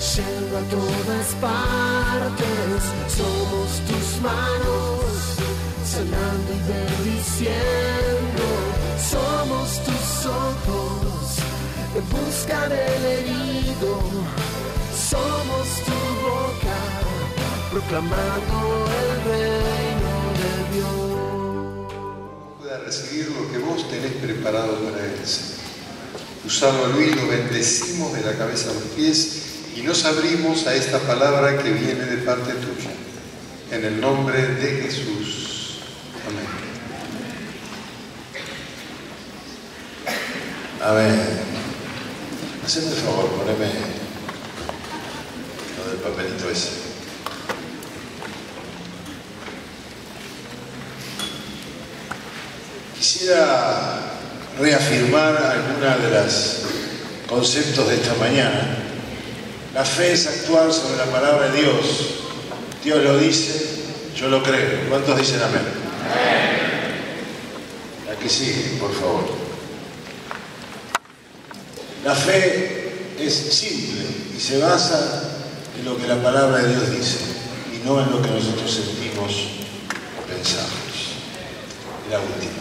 yendo a todas partes. Somos tus manos, sanando y bendiciendo. Somos tus ojos, en busca del herido. Somos tu boca, proclamando el reino de Dios. Pueda recibir lo que vos tenés preparado para él, Señor. Usado a Luis, lo bendecimos de la cabeza a los pies y nos abrimos a esta palabra que viene de parte tuya. En el nombre de Jesús. Amén. Amén. Haceme el favor, poneme lo del papelito ese. Quisiera reafirmar algunos de los conceptos de esta mañana. La fe es actuar sobre la palabra de Dios. Dios lo dice, yo lo creo. ¿Cuántos dicen amén? La que sigue, por favor. La fe es simple y se basa en lo que la palabra de Dios dice y no en lo que nosotros sentimos o pensamos. La última.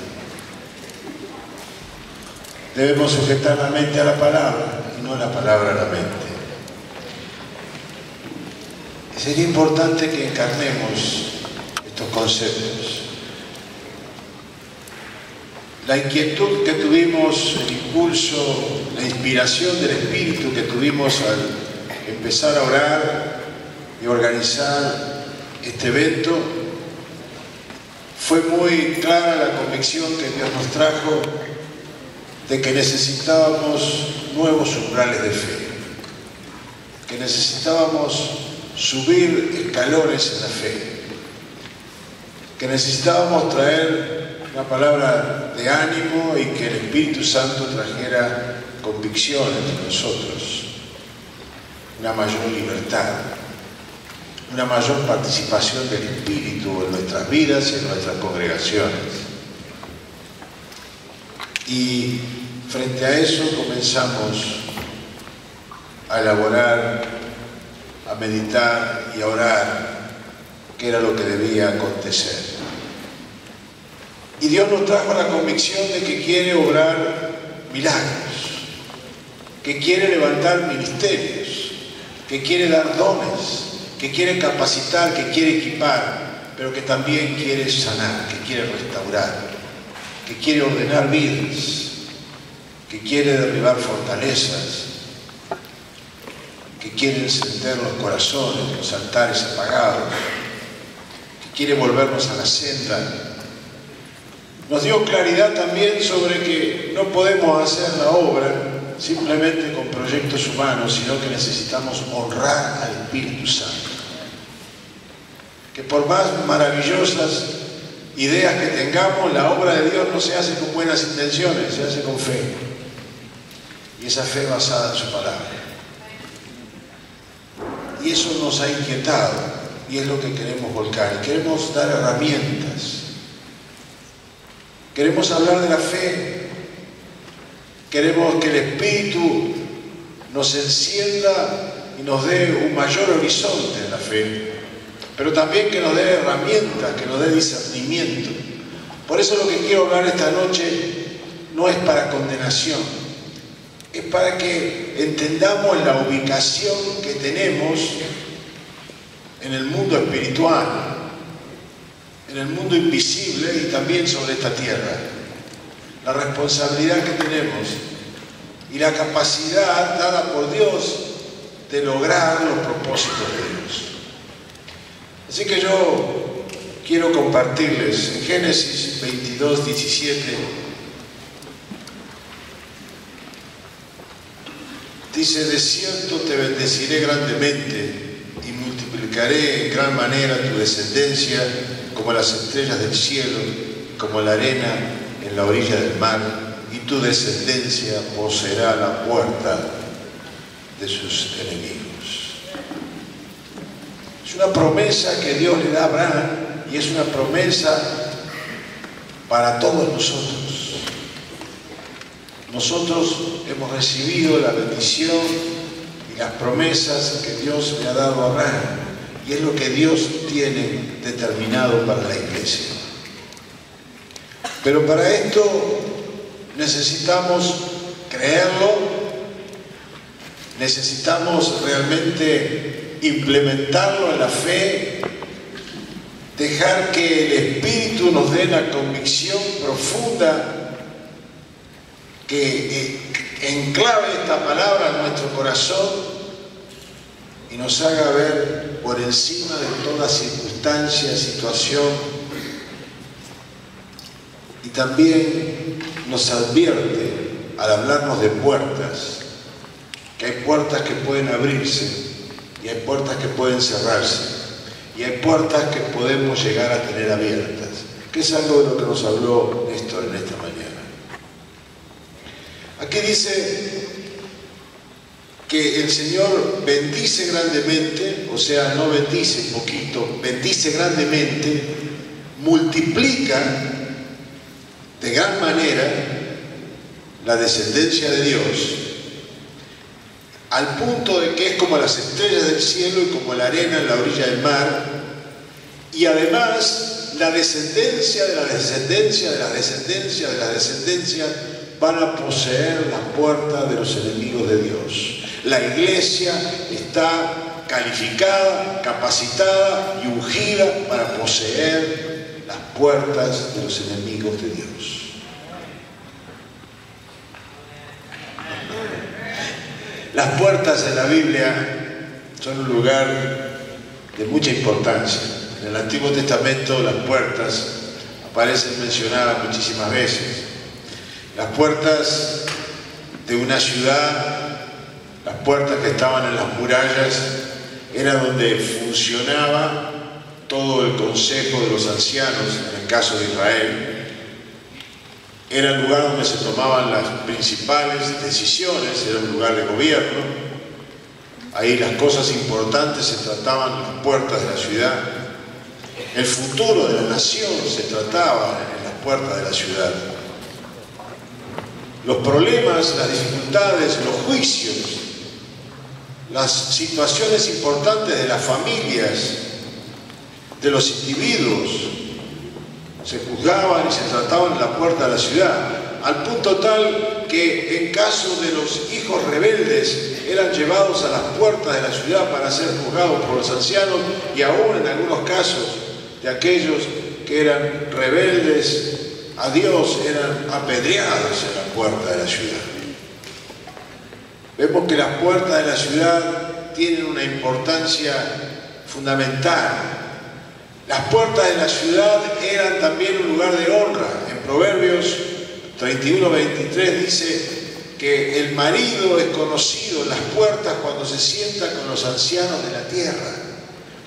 Debemos sujetar la mente a la palabra y no la palabra a la mente. Sería importante que encarnemos estos conceptos. La inquietud que tuvimos, el impulso, la inspiración del Espíritu que tuvimos al empezar a orar y organizar este evento, fue muy clara la convicción que Dios nos trajo de que necesitábamos nuevos umbrales de fe, que necesitábamos subir escalones en la fe, que necesitábamos traer una palabra de ánimo y que el Espíritu Santo trajera convicción entre nosotros, una mayor libertad, una mayor participación del Espíritu en nuestras vidas y en nuestras congregaciones. Y frente a eso comenzamos a elaborar, a meditar y a orar qué era lo que debía acontecer. Y Dios nos trajo la convicción de que quiere obrar milagros, que quiere levantar ministerios, que quiere dar dones, que quiere capacitar, que quiere equipar, pero que también quiere sanar, que quiere restaurar, que quiere ordenar vidas, que quiere derribar fortalezas, que quiere encender los corazones, los altares apagados, que quiere volvernos a la senda. Nos dio claridad también sobre que no podemos hacer la obra simplemente con proyectos humanos, sino que necesitamos honrar al Espíritu Santo. Que por más maravillosas ideas que tengamos, la obra de Dios no se hace con buenas intenciones, se hace con fe. Y esa fe basada en su palabra. Y eso nos ha inquietado y es lo que queremos volcar. Y queremos dar herramientas. Queremos hablar de la fe. Queremos que el Espíritu nos encienda y nos dé un mayor horizonte en la fe. Pero también que nos dé herramientas, que nos dé discernimiento. Por eso lo que quiero hablar esta noche no es para condenación, es para que entendamos la ubicación que tenemos en el mundo espiritual, en el mundo invisible y también sobre esta tierra. La responsabilidad que tenemos y la capacidad dada por Dios de lograr los propósitos de Dios. Así que yo quiero compartirles en Génesis 22, 17, dice: de cierto te bendeciré grandemente y multiplicaré en gran manera tu descendencia como las estrellas del cielo, como la arena en la orilla del mar, y tu descendencia poseerá la puerta de sus enemigos. Es una promesa que Dios le da a Abraham y es una promesa para todos nosotros. Nosotros hemos recibido la bendición y las promesas que Dios le ha dado a Abraham, y es lo que Dios tiene determinado para la iglesia. Pero para esto necesitamos creerlo, necesitamos realmente implementarlo en la fe, dejar que el Espíritu nos dé la convicción profunda que enclave esta palabra en nuestro corazón y nos haga ver por encima de toda circunstancia, situación, y también nos advierte al hablarnos de puertas, que hay puertas que pueden abrirse y hay puertas que pueden cerrarse y hay puertas que podemos llegar a tener abiertas, que es algo de lo que nos habló Néstor en esta mañana. Aquí dice que el Señor bendice grandemente, o sea, no bendice poquito, bendice grandemente, multiplica de gran manera la descendencia de Dios, al punto de que es como las estrellas del cielo y como la arena en la orilla del mar, y además la descendencia de la descendencia de la descendencia de la descendencia van a poseer las puertas de los enemigos de Dios. La iglesia está calificada, capacitada y ungida para poseer las puertas de los enemigos de Dios. Las puertas en la Biblia son un lugar de mucha importancia. En el Antiguo Testamento las puertas aparecen mencionadas muchísimas veces. Las puertas de una ciudad, las puertas que estaban en las murallas, era donde funcionaba todo el consejo de los ancianos, en el caso de Israel. Era el lugar donde se tomaban las principales decisiones, era un lugar de gobierno. Ahí las cosas importantes se trataban en las puertas de la ciudad. El futuro de la nación se trataba en las puertas de la ciudad. Los problemas, las dificultades, los juicios, las situaciones importantes de las familias, de los individuos, se juzgaban y se trataban en la puerta de la ciudad, al punto tal que en caso de los hijos rebeldes eran llevados a las puertas de la ciudad para ser juzgados por los ancianos, y aún en algunos casos de aquellos que eran rebeldes a Dios eran apedreados en la puerta de la ciudad. Vemos que las puertas de la ciudad tienen una importancia fundamental. Las puertas de la ciudad eran también un lugar de honra. En Proverbios 31:23 dice que el marido es conocido en las puertas cuando se sienta con los ancianos de la tierra.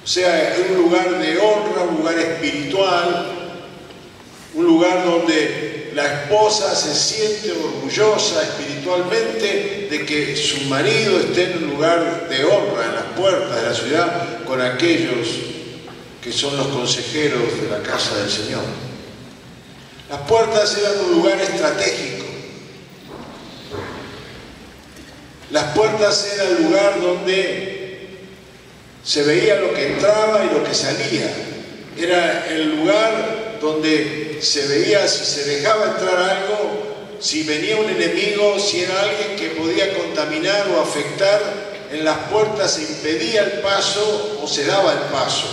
O sea, es un lugar de honra, un lugar espiritual, un lugar donde la esposa se siente orgullosa espiritualmente de que su marido esté en un lugar de honra en las puertas de la ciudad con aquellos que son los consejeros de la casa del Señor. Las puertas eran un lugar estratégico. Las puertas eran el lugar donde se veía lo que entraba y lo que salía. Era el lugar donde se veía si se dejaba entrar algo, si venía un enemigo, si era alguien que podía contaminar o afectar. En las puertas se impedía el paso o se daba el paso.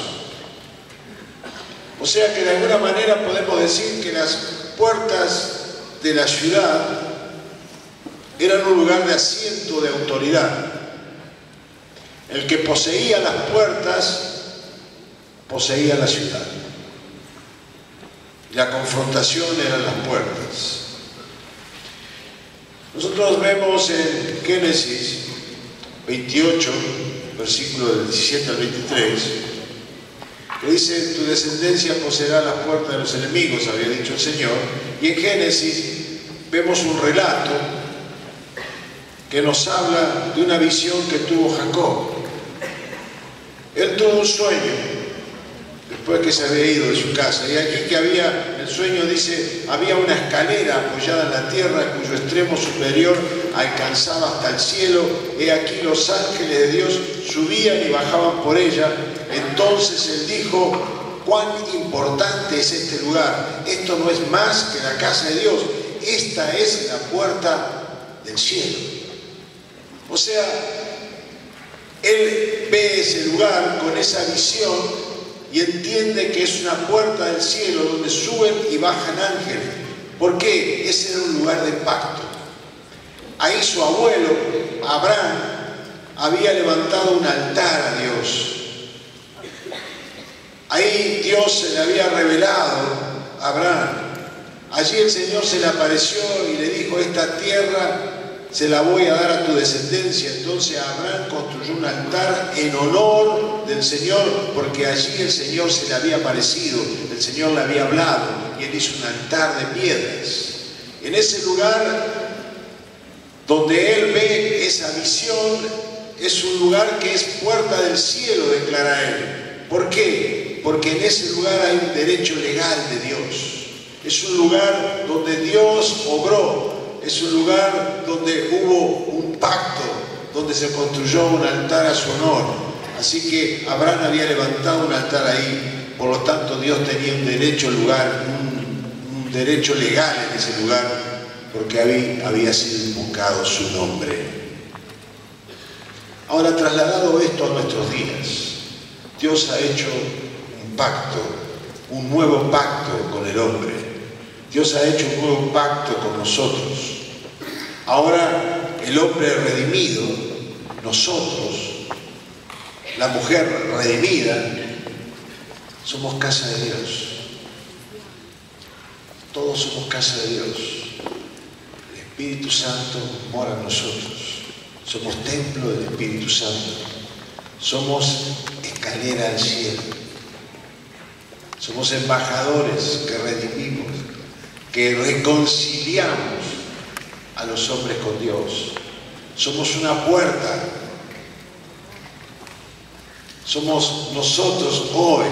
O sea que de alguna manera podemos decir que las puertas de la ciudad eran un lugar de asiento de autoridad. El que poseía las puertas poseía la ciudad. La confrontación eran las puertas. Nosotros vemos en Génesis 28, versículo del 17 al 23, que dice: tu descendencia poseerá las puertas de los enemigos, había dicho el Señor. Y en Génesis vemos un relato que nos habla de una visión que tuvo Jacob. Él tuvo un sueño después que se había ido de su casa, y aquí que había, el sueño dice, había una escalera apoyada en la tierra cuyo extremo superior alcanzaba hasta el cielo. He aquí los ángeles de Dios subían y bajaban por ella. Entonces él dijo: cuán importante es este lugar. Esto no es más que la casa de Dios. Esta es la puerta del cielo. O sea, él ve ese lugar con esa visión y entiende que es una puerta del cielo donde suben y bajan ángeles. ¿Por qué? Ese era un lugar de pacto. Ahí su abuelo, Abraham, había levantado un altar a Dios. Ahí Dios se le había revelado a Abraham. Allí el Señor se le apareció y le dijo: esta tierra se la voy a dar a tu descendencia. Entonces Abraham construyó un altar en honor del Señor, porque allí el Señor se le había aparecido, el Señor le había hablado, y él hizo un altar de piedras. En ese lugar donde él ve esa visión, es un lugar que es puerta del cielo, declara él. ¿Por qué? Porque en ese lugar hay un derecho legal de Dios. Es un lugar donde Dios obró. Es un lugar donde hubo un pacto, donde se construyó un altar a su honor. Así que Abraham había levantado un altar ahí. Por lo tanto, Dios tenía un derecho lugar, un derecho legal en ese lugar, porque había sido invocado su nombre. Ahora, trasladado esto a nuestros días, Dios ha hecho un pacto, un nuevo pacto con el hombre. Dios ha hecho un nuevo pacto con nosotros. Ahora el hombre redimido, nosotros, la mujer redimida, somos casa de Dios. Todos somos casa de Dios. El Espíritu Santo mora en nosotros. Somos templo del Espíritu Santo. Somos escalera al cielo. Somos embajadores que redimimos, que reconciliamos a los hombres con Dios. Somos una puerta. Somos nosotros hoy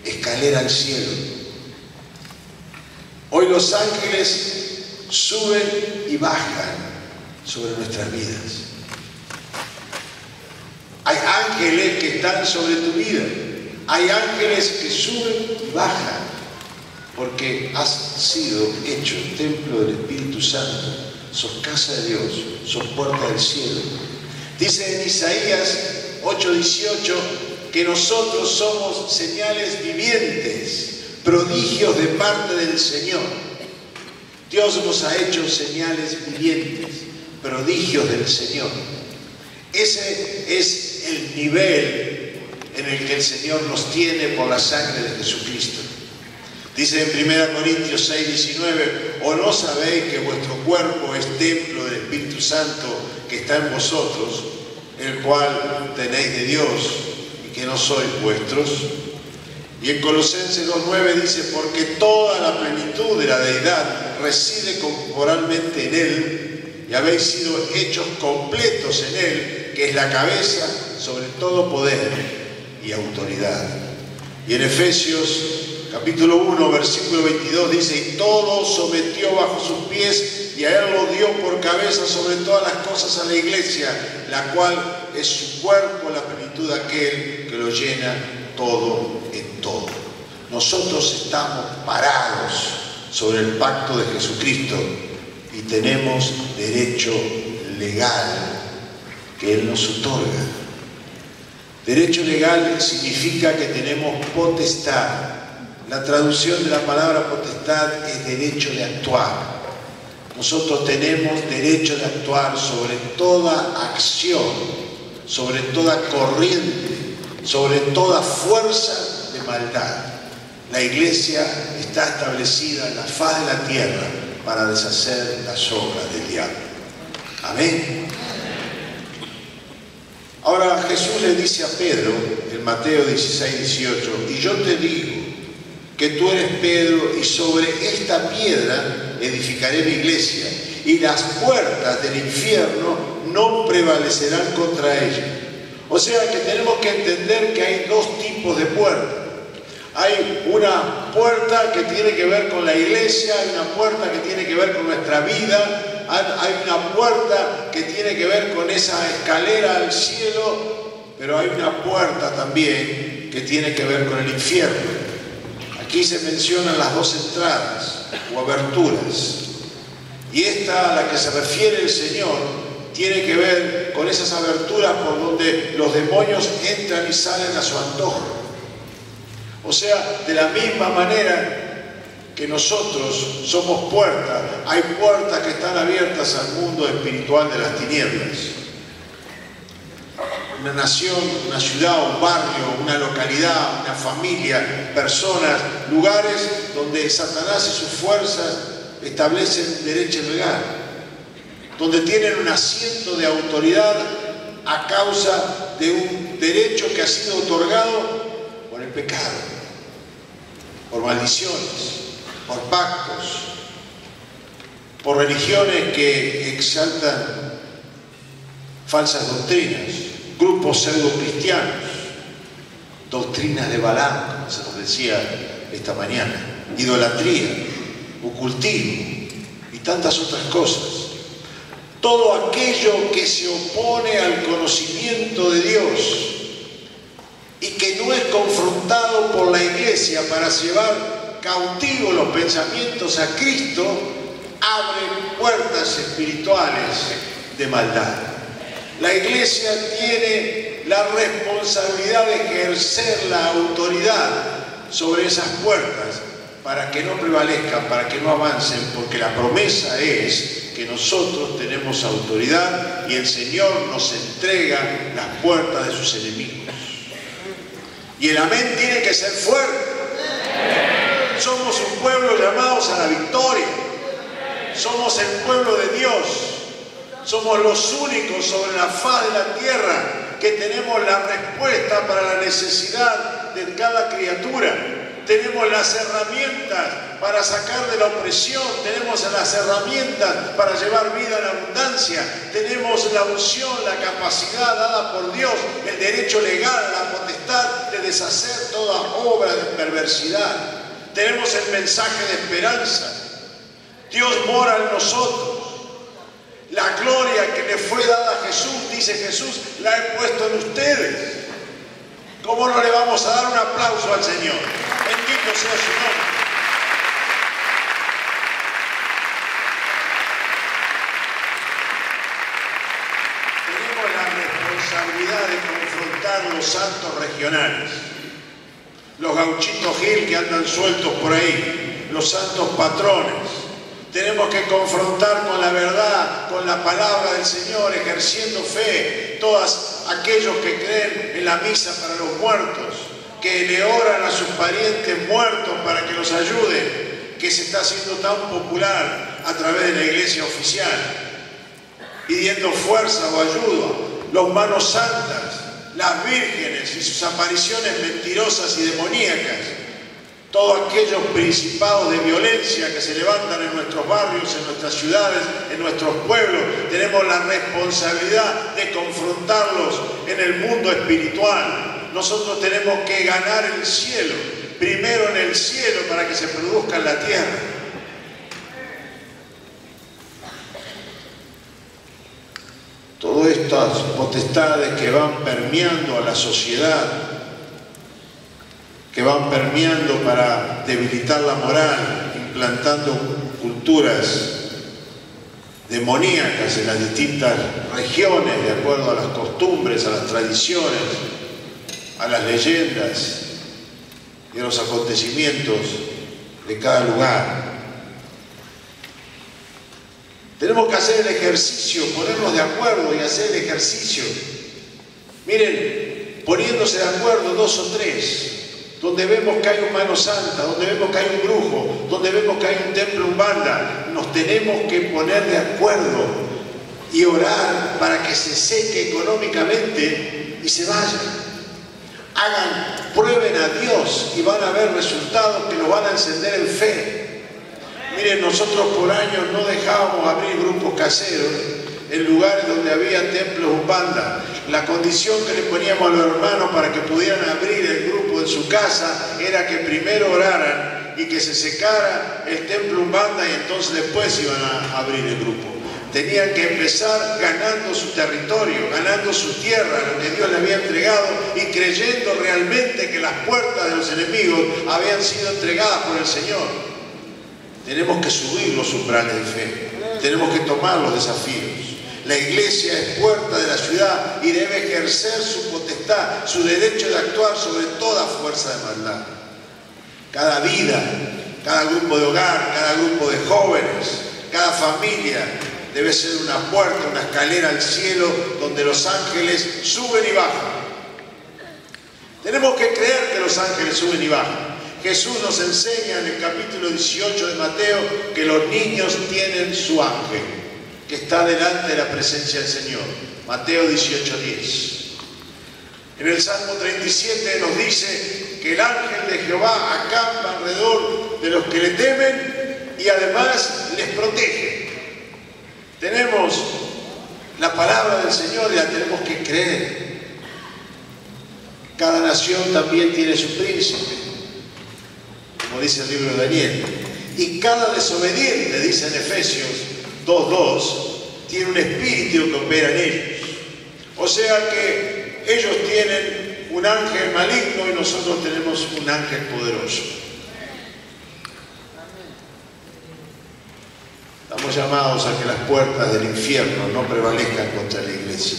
escalera al cielo. Hoy los ángeles suben y bajan sobre nuestras vidas. Hay ángeles que están sobre tu vida. Hay ángeles que suben y bajan, porque has sido hecho templo del Espíritu Santo. Sos casa de Dios, sos puerta del cielo. Dice en Isaías 8:18 que nosotros somos señales vivientes, prodigios de parte del Señor. Dios nos ha hecho señales vivientes, prodigios del Señor. Ese es el nivel en el que el Señor nos tiene por la sangre de Jesucristo. Dice en 1 Corintios 6:19: ¿o no sabéis que vuestro cuerpo es templo del Espíritu Santo que está en vosotros, el cual tenéis de Dios, y que no sois vuestros? Y en Colosenses 2:9 dice: porque toda la plenitud de la deidad reside corporalmente en Él, y habéis sido hechos completos en Él, que es la cabeza sobre todo poder y autoridad. Y en Efesios capítulo 1, versículo 22 dice: y todo sometió bajo sus pies, y a Él lo dio por cabeza sobre todas las cosas a la iglesia, la cual es su cuerpo, la plenitud de aquel que lo llena todo en todo. Nosotros estamos parados sobre el pacto de Jesucristo y tenemos derecho legal que Él nos otorga. Derecho legal significa que tenemos potestad. La traducción de la palabra potestad es derecho de actuar. Nosotros tenemos derecho de actuar sobre toda acción, sobre toda corriente, sobre toda fuerza de maldad. La iglesia está establecida en la faz de la tierra para deshacer las obras del diablo. Amén. Ahora Jesús le dice a Pedro en Mateo 16:18: y yo te digo que tú eres Pedro, y sobre esta piedra edificaré mi iglesia, y las puertas del infierno no prevalecerán contra ella. O sea que tenemos que entender que hay dos tipos de puertas. Hay una puerta que tiene que ver con la iglesia, hay una puerta que tiene que ver con nuestra vida, hay una puerta que tiene que ver con esa escalera al cielo, pero hay una puerta también que tiene que ver con el infierno. Aquí se mencionan las dos entradas o aberturas. Y esta a la que se refiere el Señor tiene que ver con esas aberturas por donde los demonios entran y salen a su antojo. O sea, de la misma manera que nosotros somos puertas, hay puertas que están abiertas al mundo espiritual de las tinieblas. Una nación, una ciudad, un barrio, una localidad, una familia, personas, lugares donde Satanás y sus fuerzas establecen derecho legal, donde tienen un asiento de autoridad a causa de un derecho que ha sido otorgado por el pecado, por maldiciones, por pactos, por religiones que exaltan falsas doctrinas, grupos pseudo-cristianos, doctrinas de Balaam, como se nos decía esta mañana, idolatría, ocultismo y tantas otras cosas. Todo aquello que se opone al conocimiento de Dios y que no es confrontado por la iglesia para llevar cautivos los pensamientos a Cristo, abre puertas espirituales de maldad. La iglesia tiene la responsabilidad de ejercer la autoridad sobre esas puertas para que no prevalezcan, para que no avancen, porque la promesa es que nosotros tenemos autoridad y el Señor nos entrega las puertas de sus enemigos. Y el amén tiene que ser fuerte. Somos un pueblo llamados a la victoria. Somos el pueblo de Dios. Somos los únicos sobre la faz de la tierra que tenemos la respuesta para la necesidad de cada criatura. Tenemos las herramientas para sacar de la opresión, tenemos las herramientas para llevar vida en abundancia, tenemos la unción, la capacidad dada por Dios, el derecho legal, la potestad de deshacer toda obra de perversidad. Tenemos el mensaje de esperanza. Dios mora en nosotros. La gloria que le fue dada a Jesús, dice Jesús, la he puesto en ustedes. ¿Cómo no le vamos a dar un aplauso al Señor? Bendito sea su nombre. Tenemos la responsabilidad de confrontar los santos regionales, los gauchitos Gil que andan sueltos por ahí, los santos patrones. Tenemos que confrontar con la verdad, con la palabra del Señor, ejerciendo fe, todos aquellos que creen en la misa para los muertos, que le oran a sus parientes muertos para que los ayuden, que se está haciendo tan popular a través de la iglesia oficial, pidiendo fuerza o ayuda, los manos santas, las vírgenes y sus apariciones mentirosas y demoníacas, todos aquellos principados de violencia que se levantan en nuestros barrios, en nuestras ciudades, en nuestros pueblos. Tenemos la responsabilidad de confrontarlos en el mundo espiritual. Nosotros tenemos que ganar el cielo, primero en el cielo para que se produzca en la tierra. Todas estas potestades que van permeando a la sociedad, que van permeando para debilitar la moral, implantando culturas demoníacas en las distintas regiones, de acuerdo a las costumbres, a las tradiciones, a las leyendas y a los acontecimientos de cada lugar. Tenemos que hacer el ejercicio, ponernos de acuerdo y hacer el ejercicio. Miren, poniéndose de acuerdo 2 o 3, donde vemos que hay un mano santa, donde vemos que hay un brujo, donde vemos que hay un templo umbanda, nos tenemos que poner de acuerdo y orar para que se seque económicamente y se vayan. Prueben a Dios y van a ver resultados que los van a encender en fe. Miren, nosotros por años no dejábamos abrir grupos caseros en lugares donde había templos umbanda. La condición que le poníamos a los hermanos para que pudieran abrir el grupo en su casa era que primero oraran y que se secara el templo umbanda y entonces después iban a abrir el grupo. Tenían que empezar ganando su territorio, ganando su tierra, lo que Dios le había entregado y creyendo realmente que las puertas de los enemigos habían sido entregadas por el Señor. Tenemos que subir los umbrales de fe, tenemos que tomar los desafíos. La iglesia es puerta de la ciudad y debe ejercer su potestad, su derecho de actuar sobre toda fuerza de maldad. Cada vida, cada grupo de hogar, cada grupo de jóvenes, cada familia debe ser una puerta, una escalera al cielo donde los ángeles suben y bajan. Tenemos que creer que los ángeles suben y bajan. Jesús nos enseña en el capítulo 18 de Mateo que los niños tienen su ángel, que está delante de la presencia del Señor. Mateo 18:10. En el Salmo 37 nos dice que el ángel de Jehová acampa alrededor de los que le temen y además les protege. Tenemos la palabra del Señor y la tenemos que creer. Cada nación también tiene su príncipe, como dice el libro de Daniel. Y cada desobediente, dice en Efesios 2:2, tiene un espíritu que opera en ellos. O sea que ellos tienen un ángel maligno y nosotros tenemos un ángel poderoso. Estamos llamados a que las puertas del infierno no prevalezcan contra la iglesia.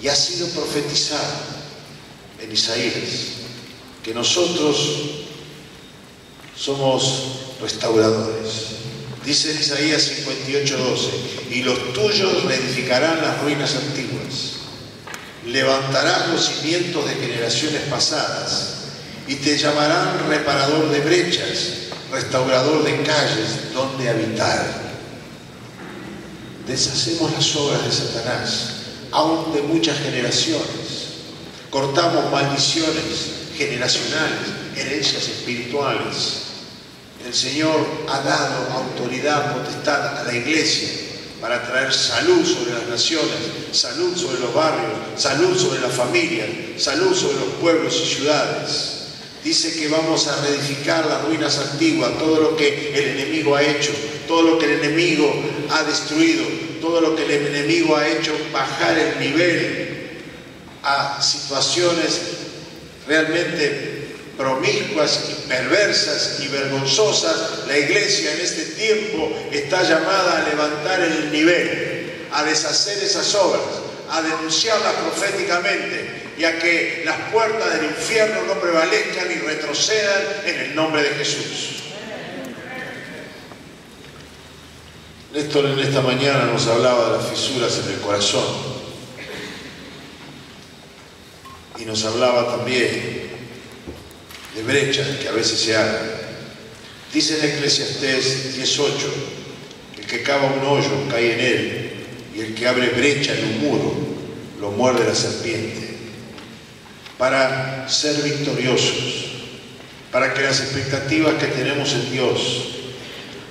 Y ha sido profetizado en Isaías que nosotros somos restauradores. Dice en Isaías 58:12, y los tuyos reedificarán las ruinas antiguas, levantarás los cimientos de generaciones pasadas y te llamarán reparador de brechas, restaurador de calles donde habitar. Deshacemos las obras de Satanás, aún de muchas generaciones. Cortamos maldiciones generacionales, herencias espirituales. El Señor ha dado autoridad, potestad a la iglesia para traer salud sobre las naciones, salud sobre los barrios, salud sobre las familias, salud sobre los pueblos y ciudades. Dice que vamos a reedificar las ruinas antiguas, todo lo que el enemigo ha hecho, todo lo que el enemigo ha destruido, todo lo que el enemigo ha hecho bajar el nivel a situaciones realmente promiscuas y perversas y vergonzosas. La iglesia en este tiempo está llamada a levantar el nivel, a deshacer esas obras, a denunciarlas proféticamente y a que las puertas del infierno no prevalezcan y retrocedan en el nombre de Jesús. Néstor en esta mañana nos hablaba de las fisuras en el corazón y nos hablaba también de brechas que a veces se abren. Dice en Eclesiastés 18, el que cava un hoyo cae en él y el que abre brecha en un muro lo muerde la serpiente. Para ser victoriosos, para que las expectativas que tenemos en Dios,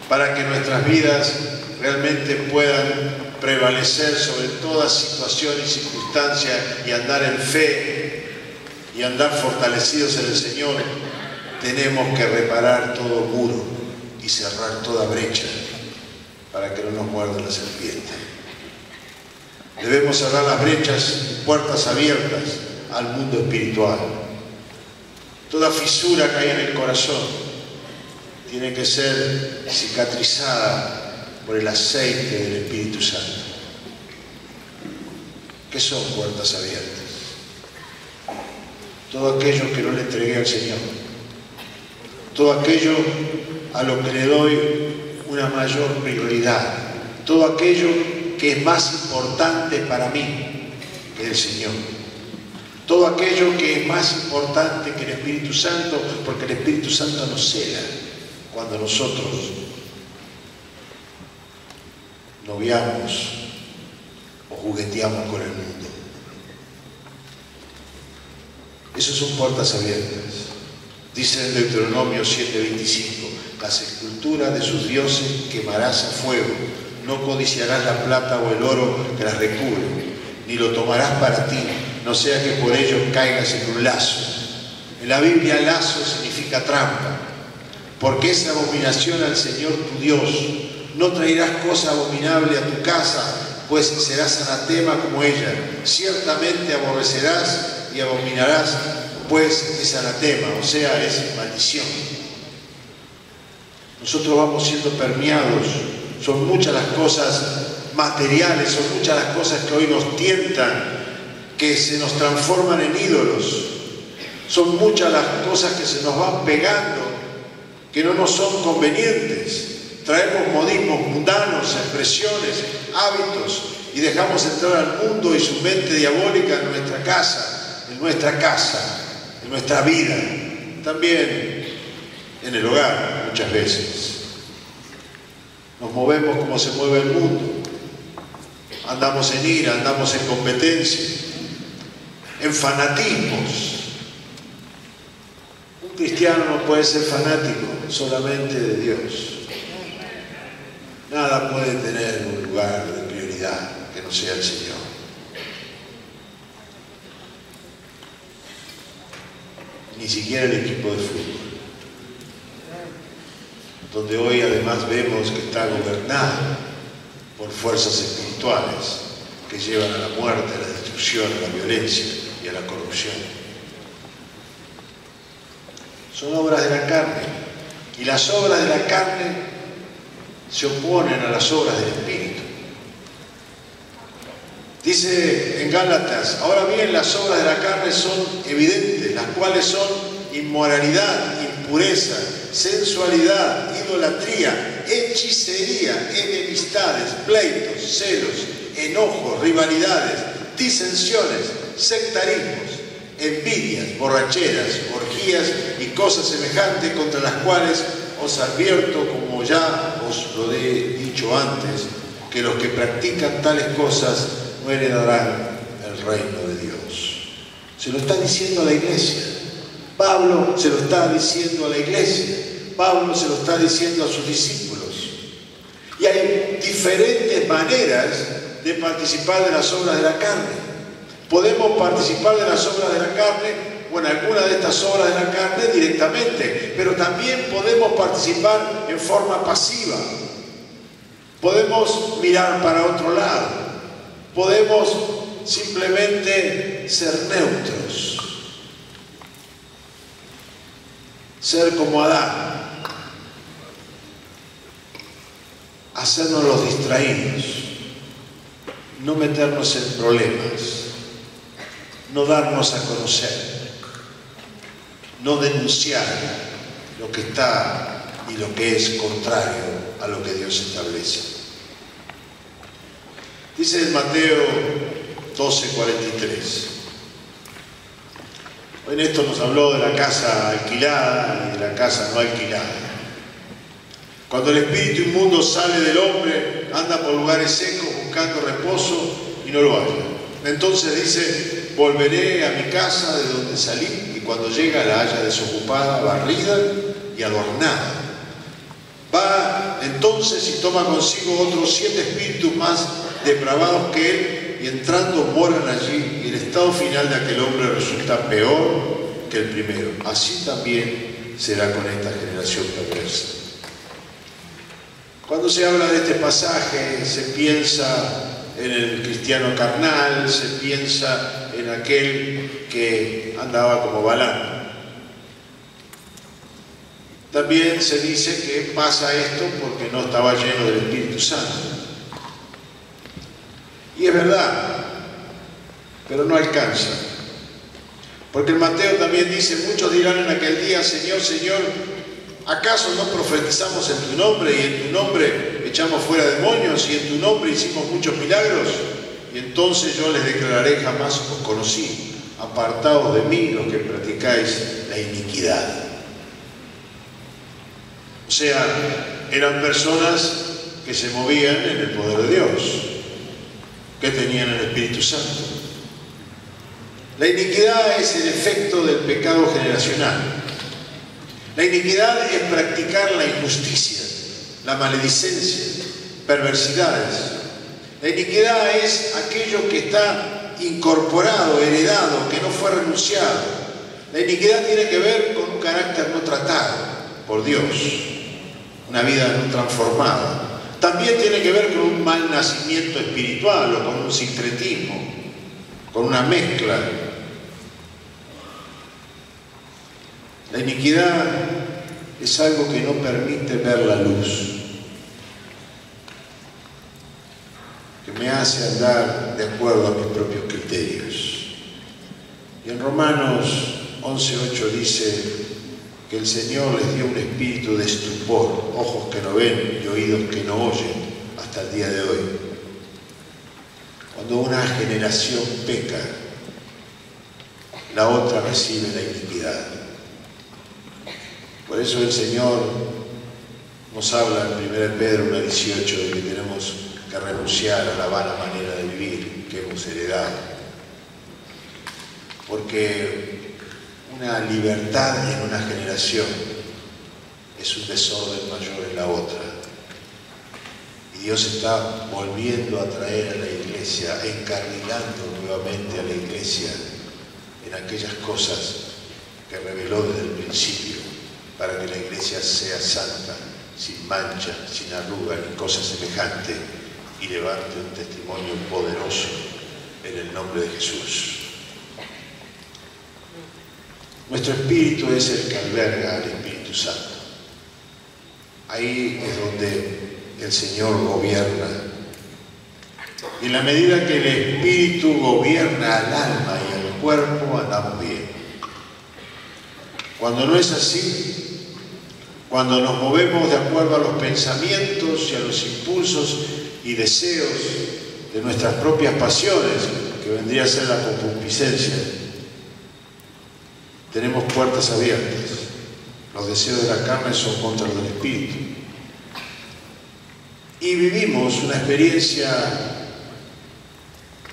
para que nuestras vidas realmente puedan prevalecer sobre toda situación y circunstancia y andar en fe y andar fortalecidos en el Señor, tenemos que reparar todo muro y cerrar toda brecha para que no nos muerda la serpiente. Debemos cerrar las brechas, puertas abiertas al mundo espiritual. Toda fisura que hay en el corazón tiene que ser cicatrizada por el aceite del Espíritu Santo. ¿Qué son puertas abiertas? Todo aquello que no le entregué al Señor, todo aquello a lo que le doy una mayor prioridad, todo aquello que es más importante para mí que el Señor, todo aquello que es más importante que el Espíritu Santo, porque el Espíritu Santo nos cela cuando nosotros noviamos o jugueteamos con el mundo. Esas son puertas abiertas. Dice en Deuteronomio 7:25, las esculturas de sus dioses quemarás a fuego, no codiciarás la plata o el oro que las recubre, ni lo tomarás para ti, no sea que por ello caigas en un lazo. En la Biblia lazo significa trampa, porque es abominación al Señor tu Dios. No traerás cosa abominable a tu casa, pues serás anatema como ella. Ciertamente aborrecerás y abominarás, pues es anatema, o sea, es maldición. Nosotros vamos siendo permeados, son muchas las cosas materiales, son muchas las cosas que hoy nos tientan, que se nos transforman en ídolos. Son muchas las cosas que se nos van pegando, que no nos son convenientes. Traemos modismos mundanos, expresiones, hábitos, y dejamos entrar al mundo y su mente diabólica en nuestra casa, en nuestra vida, también en el hogar muchas veces. Nos movemos como se mueve el mundo, andamos en ira, andamos en competencia, en fanatismos. Un cristiano no puede ser fanático solamente de Dios. Nada puede tener un lugar de prioridad que no sea el Señor. Ni siquiera el equipo de fútbol, donde hoy además vemos que está gobernado por fuerzas espirituales que llevan a la muerte, a la destrucción, a la violencia y a la corrupción. Son obras de la carne, y las obras de la carne se oponen a las obras del Espíritu. Dice en Gálatas: ahora bien, las obras de la carne son evidentes, las cuales son inmoralidad, impureza, sensualidad, idolatría, hechicería, enemistades, pleitos, celos, enojos, rivalidades, disensiones, sectarismos, envidias, borracheras, orgías y cosas semejantes, contra las cuales os advierto, como ya os lo he dicho antes, que los que practican tales cosas no heredarán el reino de Dios. Se lo está diciendo a la iglesia. Pablo se lo está diciendo a la iglesia. Pablo se lo está diciendo a sus discípulos. Y hay diferentes maneras de participar de las obras de la carne. Podemos participar de las obras de la carne o en alguna de estas obras de la carne directamente, pero también podemos participar en forma pasiva. Podemos mirar para otro lado, podemos simplemente ser neutros, ser como Adán, hacernos los distraídos, no meternos en problemas, no darnos a conocer, no denunciar lo que está y lo que es contrario a lo que Dios establece. Dice en Mateo 12:43. Hoy Néstor nos habló de la casa alquilada y de la casa no alquilada. Cuando el espíritu inmundo sale del hombre, anda por lugares secos buscando reposo y no lo halla. Entonces dice: volveré a mi casa de donde salí, y cuando llega la halla desocupada, barrida y adornada. Va entonces y toma consigo otros 7 espíritus más depravados que él, y entrando moran allí, y el estado final de aquel hombre resulta peor que el primero. Así también será con esta generación perversa. Cuando se habla de este pasaje, se piensa en el cristiano carnal, se piensa en aquel que andaba como Balaam. También se dice que pasa esto porque no estaba lleno del Espíritu Santo. Y es verdad, pero no alcanza. Porque el Mateo también dice: muchos dirán en aquel día: Señor, Señor, ¿acaso no profetizamos en tu nombre, y en tu nombre echamos fuera demonios, y en tu nombre hicimos muchos milagros? Y entonces yo les declararé: jamás os conocí, apartados de mí los que practicáis la iniquidad. O sea, eran personas que se movían en el poder de Dios, que tenían el Espíritu Santo. La iniquidad es el efecto del pecado generacional. La iniquidad es practicar la injusticia, la maledicencia, perversidades. La iniquidad es aquello que está incorporado, heredado, que no fue renunciado. La iniquidad tiene que ver con un carácter no tratado por Dios, una vida no transformada. También tiene que ver con un mal nacimiento espiritual o con un sincretismo, con una mezcla. La iniquidad es algo que no permite ver la luz, que me hace andar de acuerdo a mis propios criterios. Y en Romanos 11:8 dice que el Señor les dio un espíritu de estupor, ojos que no ven y oídos que no oyen, hasta el día de hoy. Cuando una generación peca, la otra recibe la iniquidad. Por eso el Señor nos habla en 1 Pedro 1:18 de que tenemos que renunciar a la vana manera de vivir que hemos heredado. Porque una libertad en una generación es un desorden mayor en la otra. Y Dios está volviendo a traer a la iglesia, encarrilando nuevamente a la iglesia en aquellas cosas que reveló desde el principio, para que la iglesia sea santa, sin mancha, sin arruga, ni cosa semejante, y levante un testimonio poderoso en el nombre de Jesús. Nuestro espíritu es el que alberga al Espíritu Santo. Ahí es donde el Señor gobierna. Y en la medida que el Espíritu gobierna al alma y al cuerpo, andamos bien. Cuando no es así, cuando nos movemos de acuerdo a los pensamientos y a los impulsos y deseos de nuestras propias pasiones, que vendría a ser la concupiscencia, tenemos puertas abiertas. Los deseos de la carne son contra los del espíritu. Y vivimos una experiencia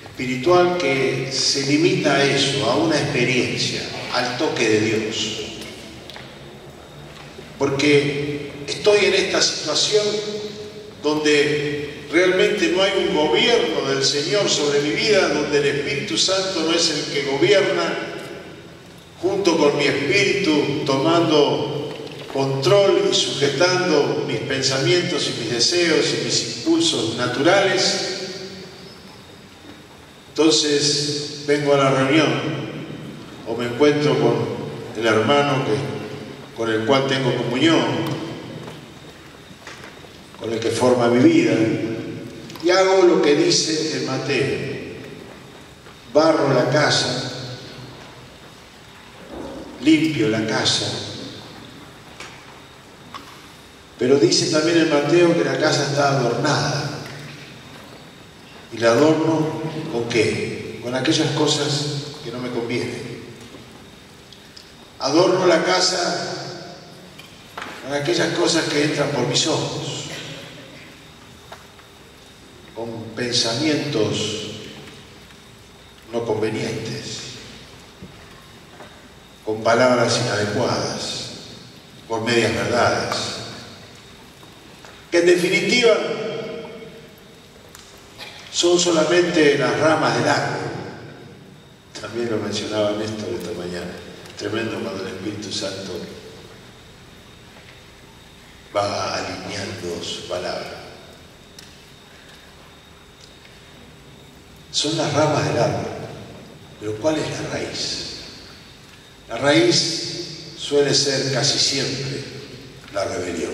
espiritual que se limita a eso, a una experiencia, al toque de Dios. Porque estoy en esta situación donde realmente no hay un gobierno del Señor sobre mi vida, donde el Espíritu Santo no es el que gobierna, junto con mi espíritu, tomando control y sujetando mis pensamientos y mis deseos y mis impulsos naturales. Entonces vengo a la reunión o me encuentro con el hermano con el cual tengo comunión, con el que forma mi vida, y hago lo que dice el Mateo: barro la casa, limpio la casa. Pero dice también el Mateo que la casa está adornada. ¿Y la adorno con qué? Con aquellas cosas que no me convienen. Adorno la casa con aquellas cosas que entran por mis ojos, con pensamientos no convenientes, con palabras inadecuadas, con medias verdades, que en definitiva son solamente las ramas del árbol. También lo mencionaba Néstor esta mañana. Tremendo cuando el Espíritu Santo va alineando su palabra. Son las ramas del árbol, pero ¿cuál es la raíz? La raíz suele ser casi siempre la rebelión.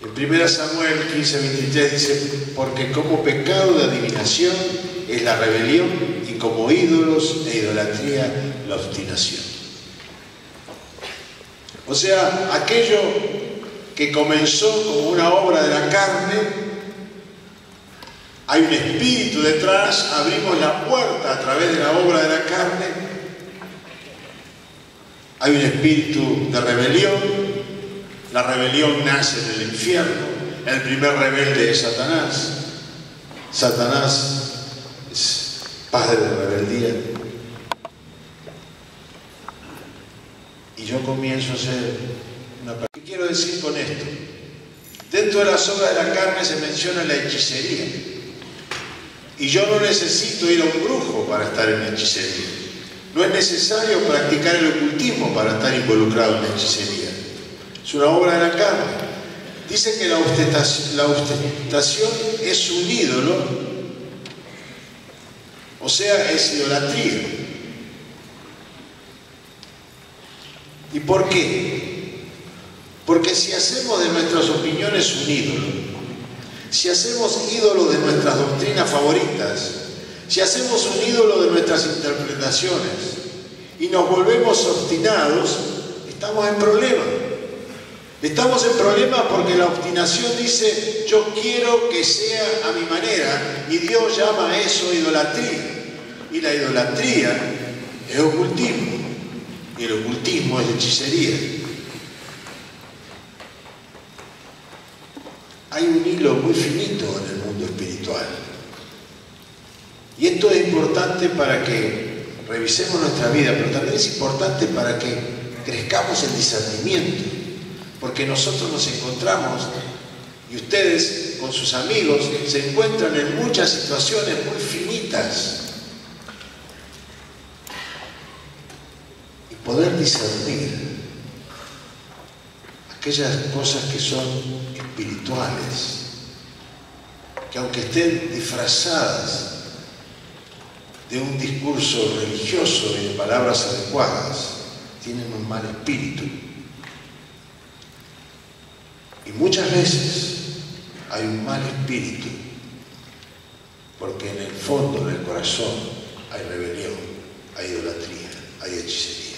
En 1 Samuel 15:23 dice: porque como pecado de adivinación es la rebelión, y como ídolos e idolatría la obstinación. O sea, aquello que comenzó como una obra de la carne, hay un espíritu detrás, abrimos la puerta a través de la obra de la carne, hay un espíritu de rebelión. La rebelión nace en el infierno. El primer rebelde es Satanás. Satanás es padre de rebeldía. Y yo comienzo a ser una persona. ¿Qué quiero decir con esto? Dentro de las obras de la carne se menciona la hechicería. Y yo no necesito ir a un brujo para estar en la hechicería. No es necesario practicar el ocultismo para estar involucrado en la hechicería. Es una obra de la carne. Dice que la ostentación es un ídolo, o sea, es idolatría. ¿Y por qué? Porque si hacemos de nuestras opiniones un ídolo, si hacemos ídolo de nuestras doctrinas favoritas, si hacemos un ídolo de nuestras interpretaciones y nos volvemos obstinados, estamos en problemas. Estamos en problemas porque la obstinación dice, yo quiero que sea a mi manera, y Dios llama a eso idolatría. Y la idolatría es ocultismo, y el ocultismo es hechicería. Hay un hilo muy finito en el mundo espiritual. Y esto es importante para que revisemos nuestra vida, pero también es importante para que crezcamos en discernimiento. Porque nosotros nos encontramos, y ustedes con sus amigos, se encuentran en muchas situaciones muy finitas. Y poder discernir aquellas cosas que son espirituales, que aunque estén disfrazadas de un discurso religioso y de palabras adecuadas, tienen un mal espíritu. Y muchas veces hay un mal espíritu, porque en el fondo del corazón hay rebelión, hay idolatría, hay hechicería.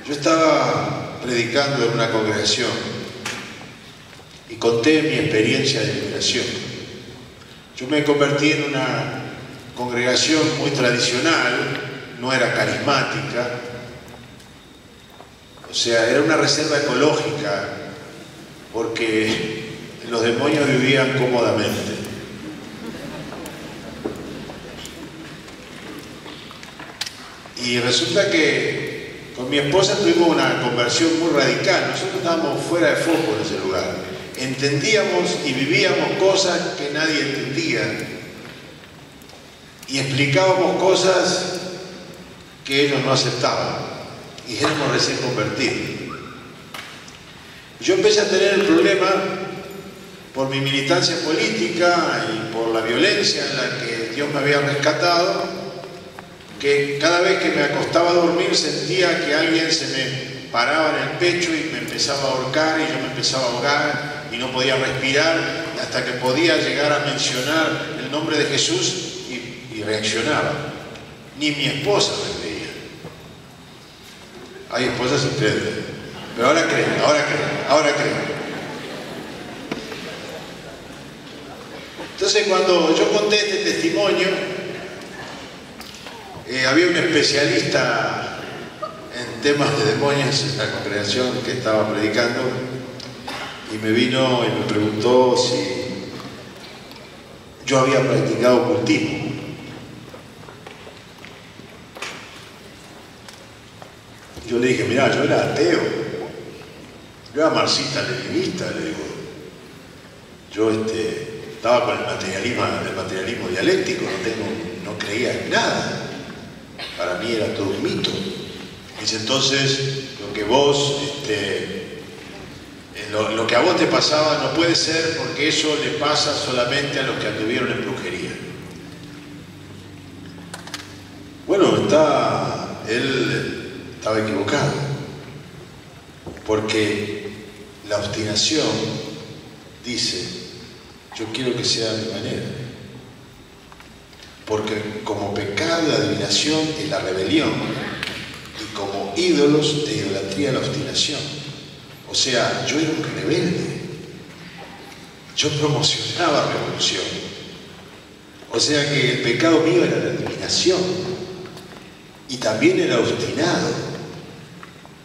Yo estaba predicando en una congregación y conté mi experiencia de liberación. Yo me convertí en una congregación muy tradicional, no era carismática. O sea, era una reserva ecológica, porque los demonios vivían cómodamente. Y resulta que con mi esposa tuvimos una conversión muy radical. Nosotros estábamos fuera de foco en ese lugar. Entendíamos y vivíamos cosas que nadie entendía. Y explicábamos cosas que ellos no aceptaban. Y éramos recién convertidos. Yo empecé a tener el problema por mi militancia política y por la violencia en la que Dios me había rescatado, que cada vez que me acostaba a dormir sentía que alguien se me paraba en el pecho y me empezaba a ahorcar, y yo me empezaba a ahogar y no podía respirar, hasta que podía llegar a mencionar el nombre de Jesús y reaccionaba. Ni mi esposa me veía. Hay esposas ustedes, pero ahora creen. Entonces, cuando yo conté este testimonio, había un especialista en temas de demonios en la congregación que estaba predicando, y me vino y me preguntó si yo había practicado ocultismo. Yo le dije, mirá, yo era ateo, yo era marxista-leninista, le digo. Yo estaba con el materialismo dialéctico, no creía en nada. Para mí era todo un mito. Dice, entonces, lo que a vos te pasaba no puede ser, porque eso le pasa solamente a los que anduvieron en brujería. Bueno, él estaba equivocado, porque la obstinación dice, yo quiero que sea a mi manera, porque como pecado la adivinación es la rebelión, y como ídolos de idolatría la obstinación. O sea, yo era un rebelde, yo promocionaba revolución. O sea que el pecado mío era la adivinación, y también era obstinado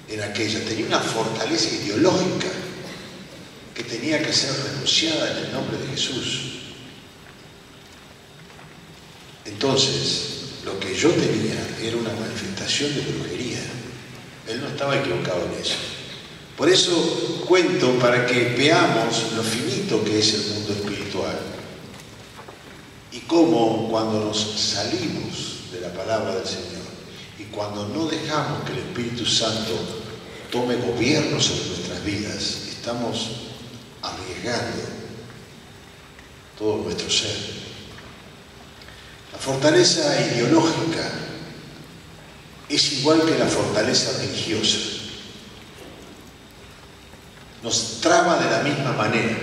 en aquella. Tenía una fortaleza ideológica que tenía que ser renunciada en el nombre de Jesús. Entonces, lo que yo tenía era una manifestación de brujería. Él no estaba equivocado en eso. Por eso cuento para que veamos lo finito que es el mundo espiritual y cómo cuando nos salimos de la palabra del Señor y cuando no dejamos que el Espíritu Santo tome gobierno sobre nuestras vidas, estamos arriesgando todo nuestro ser. La fortaleza ideológica es igual que la fortaleza religiosa. Nos traba de la misma manera.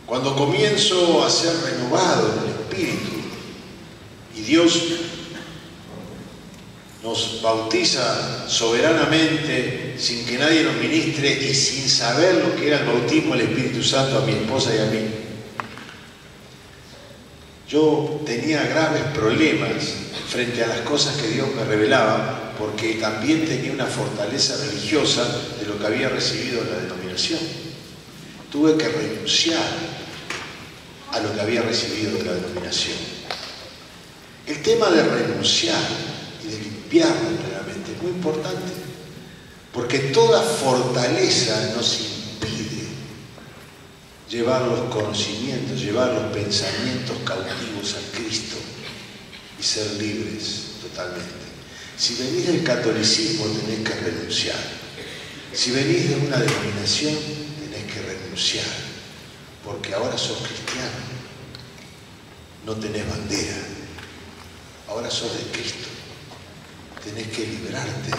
Cuando comienzo a ser renovado en el Espíritu y Dios nos bautiza soberanamente sin que nadie nos ministre y sin saber lo que era el bautismo del Espíritu Santo a mi esposa y a mí, yo tenía graves problemas frente a las cosas que Dios me revelaba, porque también tenía una fortaleza religiosa de lo que había recibido en la denominación. Tuve que renunciar a lo que había recibido de la denominación. El tema de renunciar y de limpiarlo plenamente es muy importante, porque toda fortaleza nos impide llevar los conocimientos, llevar los pensamientos cautivos a Cristo y ser libres totalmente. Si venís del catolicismo tenés que renunciar. Si venís de una denominación tenés que renunciar, porque ahora sos cristiano. No tenés bandera. Ahora sos de Cristo. Tenés que librarte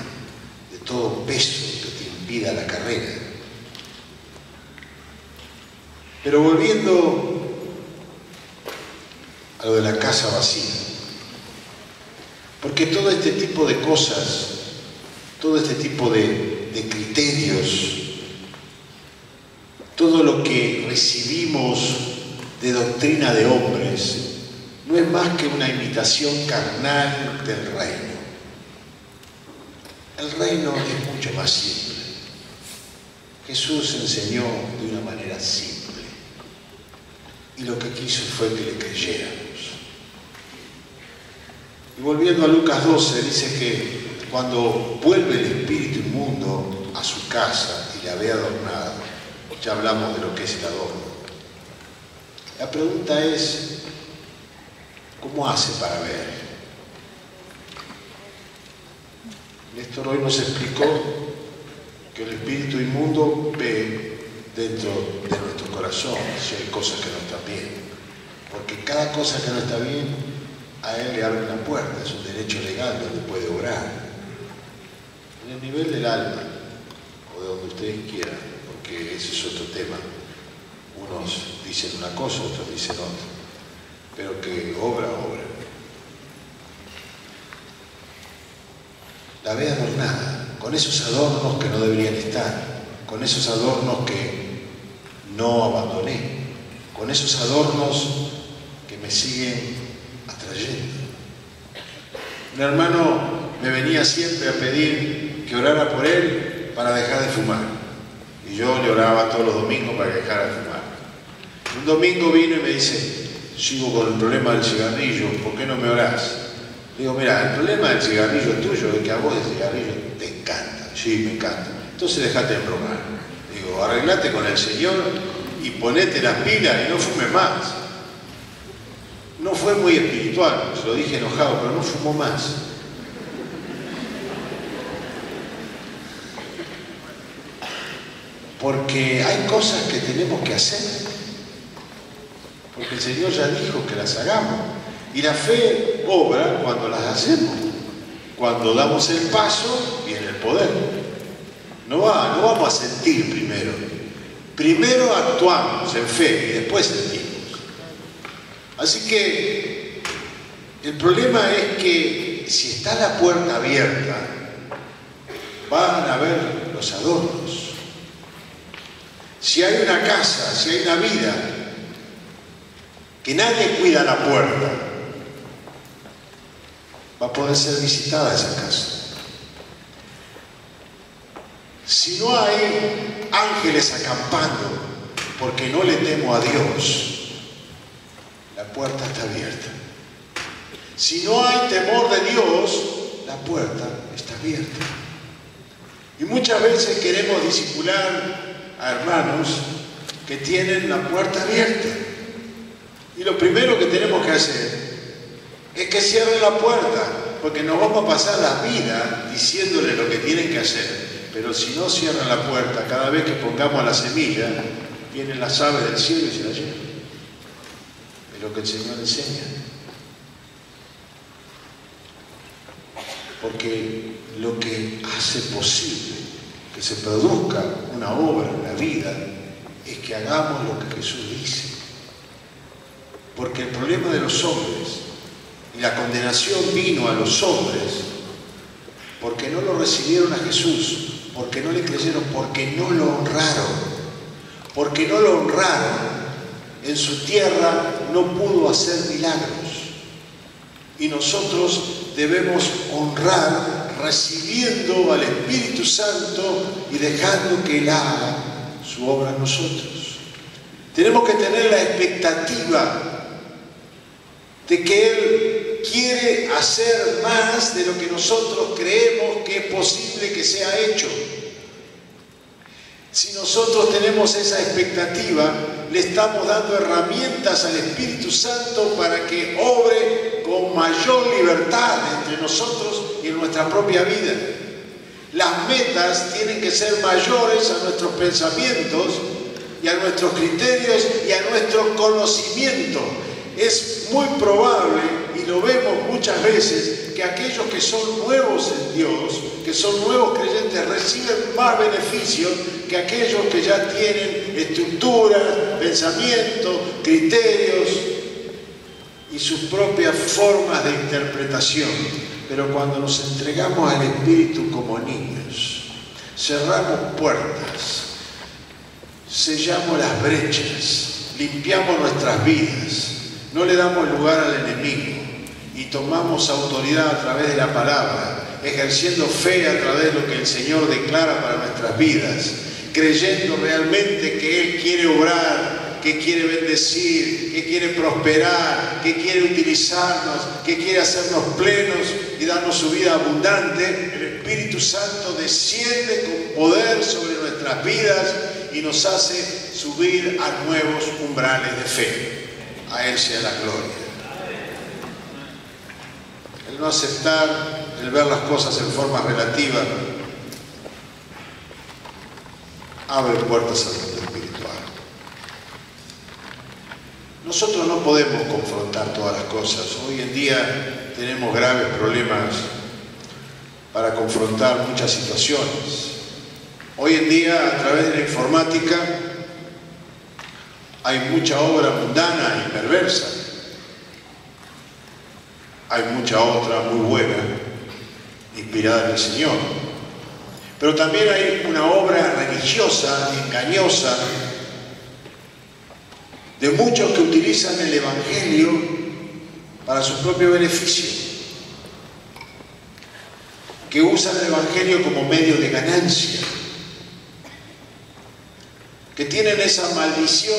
de todo peso que te impida la carrera. Pero volviendo a lo de la casa vacía, porque todo este tipo de cosas, todo este tipo de criterios, todo lo que recibimos de doctrina de hombres, no es más que una imitación carnal del reino. El reino es mucho más simple. Jesús enseñó de una manera simple. Y lo que quiso fue que le creyéramos. Y volviendo a Lucas 12, dice que cuando vuelve el espíritu inmundo a su casa y la ve adornada, ya hablamos de lo que es el adorno. La pregunta es, ¿cómo hace para ver? Néstor hoy nos explicó que el espíritu inmundo ve dentro de nuestro corazón si hay cosas que no están bien, porque cada cosa que no está bien a él le abre una puerta, es un derecho legal donde puede obrar en el nivel del alma o de donde ustedes quieran, porque ese es otro tema. Unos dicen una cosa, otros dicen otra, pero que obra. La ve adornada con esos adornos que no deberían estar, con esos adornos que no abandoné, con esos adornos que me siguen atrayendo. Un hermano me venía siempre a pedir que orara por él para dejar de fumar, y yo le oraba todos los domingos para que dejara de fumar. Un domingo vino y me dice, sigo con el problema del cigarrillo, ¿por qué no me orás? Digo, mira, el problema del cigarrillo tuyo es que a vos el cigarrillo te encanta. Sí, me encanta. Entonces dejate de bromar. Digo, arreglate con el Señor y ponete las pilas y no fumes más. No fue muy espiritual, se lo dije enojado, pero no fumó más. Porque hay cosas que tenemos que hacer. Porque el Señor ya dijo que las hagamos. Y la fe obra cuando las hacemos, cuando damos el paso y en el poder. No vamos a sentir primero. Primero actuamos en fe y después sentimos. Así que el problema es que si está la puerta abierta, van a ver los adornos. Si hay una casa, si hay una vida, que nadie cuida la puerta, va a poder ser visitada esa casa. Si no hay ángeles acampando porque no le temo a Dios, la puerta está abierta. Si no hay temor de Dios, la puerta está abierta. Y muchas veces queremos discipular a hermanos que tienen la puerta abierta. Y lo primero que tenemos que hacer es que cierren la puerta, porque nos vamos a pasar la vida diciéndole lo que tienen que hacer. Pero si no cierran la puerta, cada vez que pongamos la semilla, vienen las aves del cielo y se la llevan. Es lo que el Señor enseña. Porque lo que hace posible que se produzca una obra en la vida es que hagamos lo que Jesús dice. Porque el problema de los hombres y la condenación vino a los hombres porque no lo recibieron a Jesús, porque no le creyeron, porque no lo honraron. Porque no lo honraron, en su tierra no pudo hacer milagros. Y nosotros debemos honrar recibiendo al Espíritu Santo y dejando que Él haga su obra en nosotros. Tenemos que tener la expectativa de que Él quiere hacer más de lo que nosotros creemos que es posible que sea hecho. Si nosotros tenemos esa expectativa, le estamos dando herramientas al Espíritu Santo para que obre con mayor libertad entre nosotros y en nuestra propia vida. Las metas tienen que ser mayores a nuestros pensamientos y a nuestros criterios y a nuestro conocimiento. Es muy probable, y lo vemos muchas veces, que aquellos que son nuevos en Dios, que son nuevos creyentes, reciben más beneficios que aquellos que ya tienen estructura, pensamientos, criterios y sus propias formas de interpretación. Pero cuando nos entregamos al Espíritu como niños, cerramos puertas, sellamos las brechas, limpiamos nuestras vidas, no le damos lugar al enemigo y tomamos autoridad a través de la palabra, ejerciendo fe a través de lo que el Señor declara para nuestras vidas, creyendo realmente que Él quiere obrar, que quiere bendecir, que quiere prosperar, que quiere utilizarnos, que quiere hacernos plenos y darnos su vida abundante. El Espíritu Santo desciende con poder sobre nuestras vidas y nos hace subir a nuevos umbrales de fe. A Él sea la gloria. El no aceptar, el ver las cosas en forma relativa, abre puertas al mundo espiritual. Nosotros no podemos confrontar todas las cosas. Hoy en día tenemos graves problemas para confrontar muchas situaciones. Hoy en día, a través de la informática, hay mucha obra mundana y perversa. Hay mucha otra muy buena, inspirada en el Señor. Pero también hay una obra religiosa, engañosa, de muchos que utilizan el Evangelio para su propio beneficio, que usan el Evangelio como medio de ganancia, que tienen esa maldición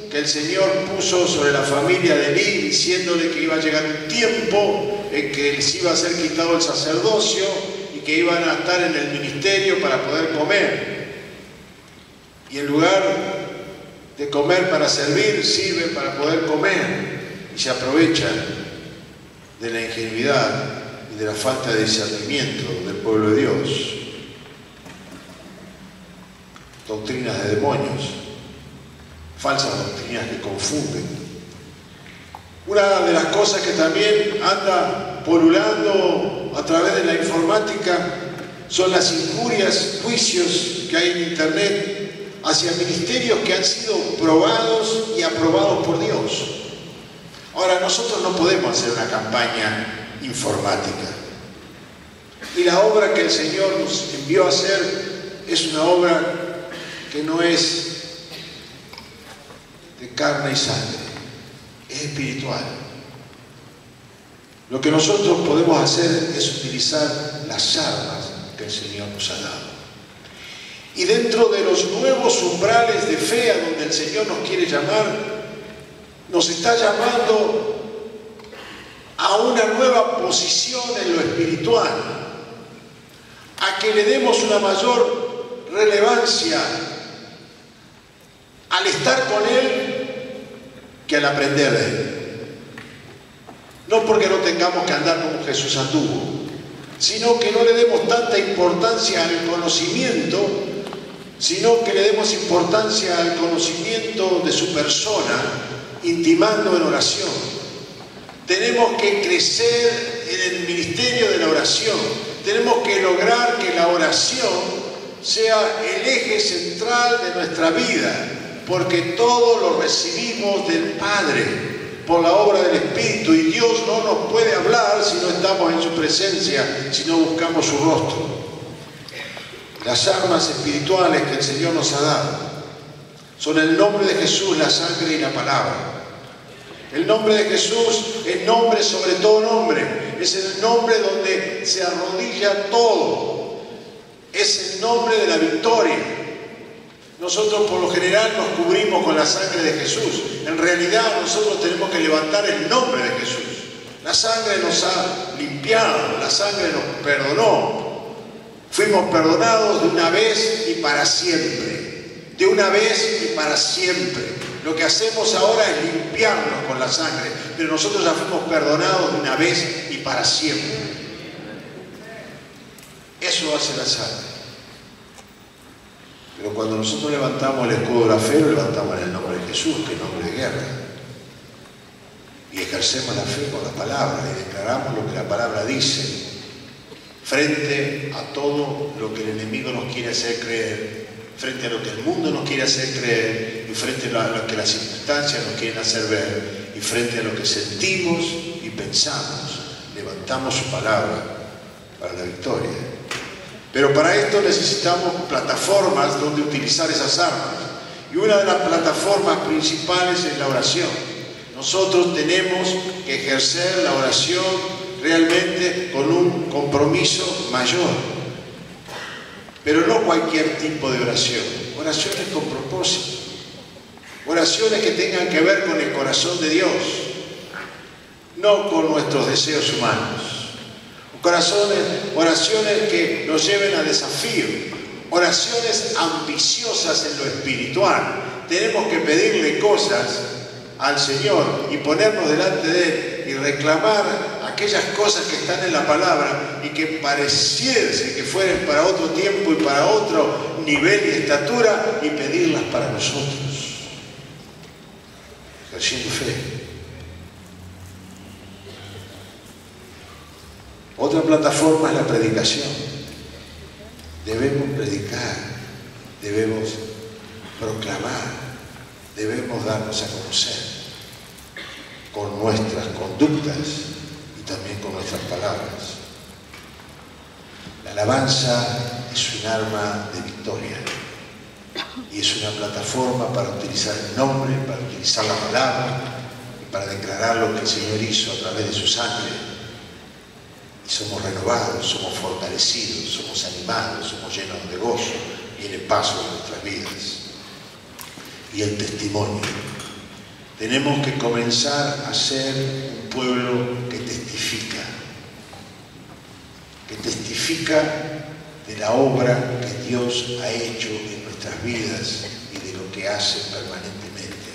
que el Señor puso sobre la familia de Elí, diciéndole que iba a llegar un tiempo en que les iba a ser quitado el sacerdocio y que iban a estar en el ministerio para poder comer. Y en lugar de comer para servir, sirven para poder comer y se aprovechan de la ingenuidad y de la falta de discernimiento del pueblo de Dios. Doctrinas de demonios, falsas doctrinas que confunden. Una de las cosas que también anda polulando a través de la informática son las injurias, juicios que hay en internet hacia ministerios que han sido probados y aprobados por Dios. Ahora, nosotros no podemos hacer una campaña informática. Y la obra que el Señor nos envió a hacer es una obra que no es de carne y sangre, es espiritual. Lo que nosotros podemos hacer es utilizar las armas que el Señor nos ha dado. Y dentro de los nuevos umbrales de fe a donde el Señor nos quiere llamar, nos está llamando a una nueva posición en lo espiritual, a que le demos una mayor relevancia al estar con Él que al aprender de Él. No porque no tengamos que andar como Jesús anduvo, sino que no le demos tanta importancia al conocimiento, sino que le demos importancia al conocimiento de su persona, intimando en oración. Tenemos que crecer en el ministerio de la oración. Tenemos que lograr que la oración sea el eje central de nuestra vida, porque todo lo recibimos del Padre por la obra del Espíritu, y Dios no nos puede hablar si no estamos en su presencia, si no buscamos su rostro. Las armas espirituales que el Señor nos ha dado son el nombre de Jesús, la sangre y la palabra. El nombre de Jesús es nombre sobre todo nombre, es el nombre donde se arrodilla todo, es el nombre de la victoria. Nosotros por lo general nos cubrimos con la sangre de Jesús. En realidad nosotros tenemos que levantar el nombre de Jesús. La sangre nos ha limpiado, la sangre nos perdonó. Fuimos perdonados de una vez y para siempre. De una vez y para siempre. Lo que hacemos ahora es limpiarnos con la sangre, pero nosotros ya fuimos perdonados de una vez y para siempre. Eso hace la sangre. Pero cuando nosotros levantamos el escudo de la fe, lo levantamos en el nombre de Jesús, que es nombre de guerra. Y ejercemos la fe con la palabra y declaramos lo que la palabra dice frente a todo lo que el enemigo nos quiere hacer creer, frente a lo que el mundo nos quiere hacer creer, y frente a lo que las circunstancias nos quieren hacer ver, y frente a lo que sentimos y pensamos. Levantamos su palabra para la victoria. Pero para esto necesitamos plataformas donde utilizar esas armas. Y una de las plataformas principales es la oración. Nosotros tenemos que ejercer la oración realmente con un compromiso mayor. Pero no cualquier tipo de oración. Oraciones con propósito. Oraciones que tengan que ver con el corazón de Dios, no con nuestros deseos humanos. Oraciones que nos lleven a desafío, oraciones ambiciosas en lo espiritual. Tenemos que pedirle cosas al Señor y ponernos delante de Él y reclamar aquellas cosas que están en la palabra y que pareciese que fueran para otro tiempo y para otro nivel y estatura, y pedirlas para nosotros, ejerciendo fe. Otra plataforma es la predicación. Debemos predicar, debemos proclamar, debemos darnos a conocer con nuestras conductas y también con nuestras palabras. La alabanza es un arma de victoria y es una plataforma para utilizar el nombre, para utilizar la palabra y para declarar lo que el Señor hizo a través de su sangre. Y somos renovados, somos fortalecidos, somos animados, somos llenos de gozo, viene paso en nuestras vidas. Y el testimonio. Tenemos que comenzar a ser un pueblo que testifica de la obra que Dios ha hecho en nuestras vidas y de lo que hace permanentemente.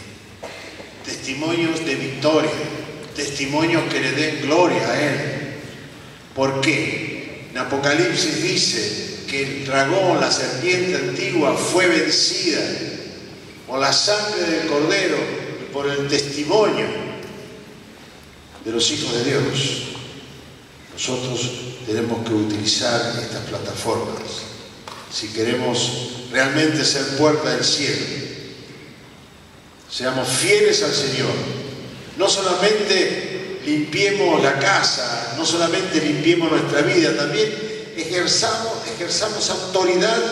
Testimonios de victoria, testimonios que le den gloria a Él. ¿Por qué? En Apocalipsis dice que el dragón, la serpiente antigua, fue vencida por la sangre del Cordero y por el testimonio de los hijos de Dios. Nosotros tenemos que utilizar estas plataformas si queremos realmente ser puerta del cielo. Seamos fieles al Señor. No solamente limpiemos la casa, no solamente limpiemos nuestra vida, también ejerzamos autoridad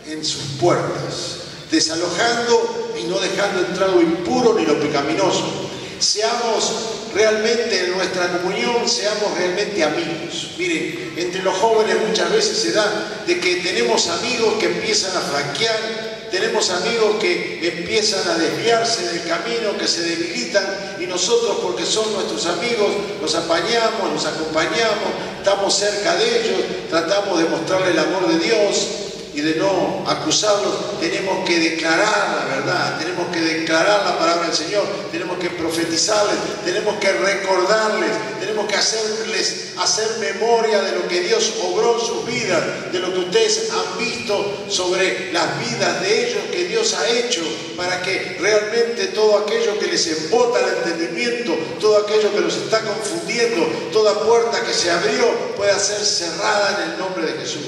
en sus puertas, desalojando y no dejando entrar lo impuro ni lo pecaminoso. Seamos realmente en nuestra comunión, seamos realmente amigos. Miren, entre los jóvenes muchas veces se da de que tenemos amigos que empiezan a flaquear, tenemos amigos que empiezan a desviarse del camino, que se debilitan y nosotros, porque son nuestros amigos, los apañamos, los acompañamos, estamos cerca de ellos, tratamos de mostrarles el amor de Dios y de no acusarlos. Tenemos que declarar la verdad, tenemos que declarar la palabra del Señor, tenemos que profetizarles, tenemos que recordarles, tenemos que hacer memoria de lo que Dios obró en sus vidas, de lo que ustedes han visto sobre las vidas de ellos que Dios ha hecho, para que realmente todo aquello que les embota el entendimiento, todo aquello que los está confundiendo, toda puerta que se abrió pueda ser cerrada en el nombre de Jesús.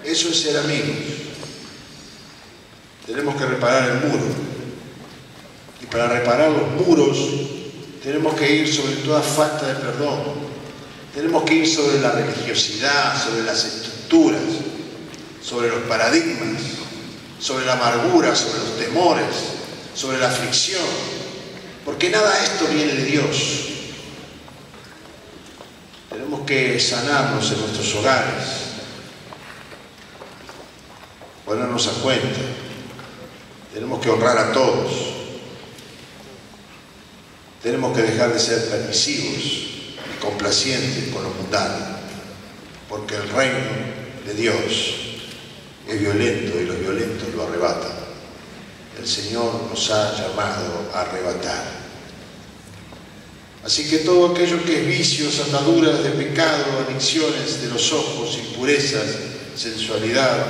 Eso es ser amigos. Tenemos que reparar el muro. Y para reparar los muros tenemos que ir sobre toda falta de perdón. Tenemos que ir sobre la religiosidad, sobre las estructuras, sobre los paradigmas, sobre la amargura, sobre los temores, sobre la aflicción. Porque nada de esto viene de Dios. Tenemos que sanarnos en nuestros hogares, ponernos a cuenta. Tenemos que honrar a todos. Tenemos que dejar de ser permisivos y complacientes con lo mundano, porque el reino de Dios es violento y los violentos lo arrebatan. El Señor nos ha llamado a arrebatar. Así que todo aquello que es vicios, ataduras de pecado, adicciones de los ojos, impurezas, sensualidad,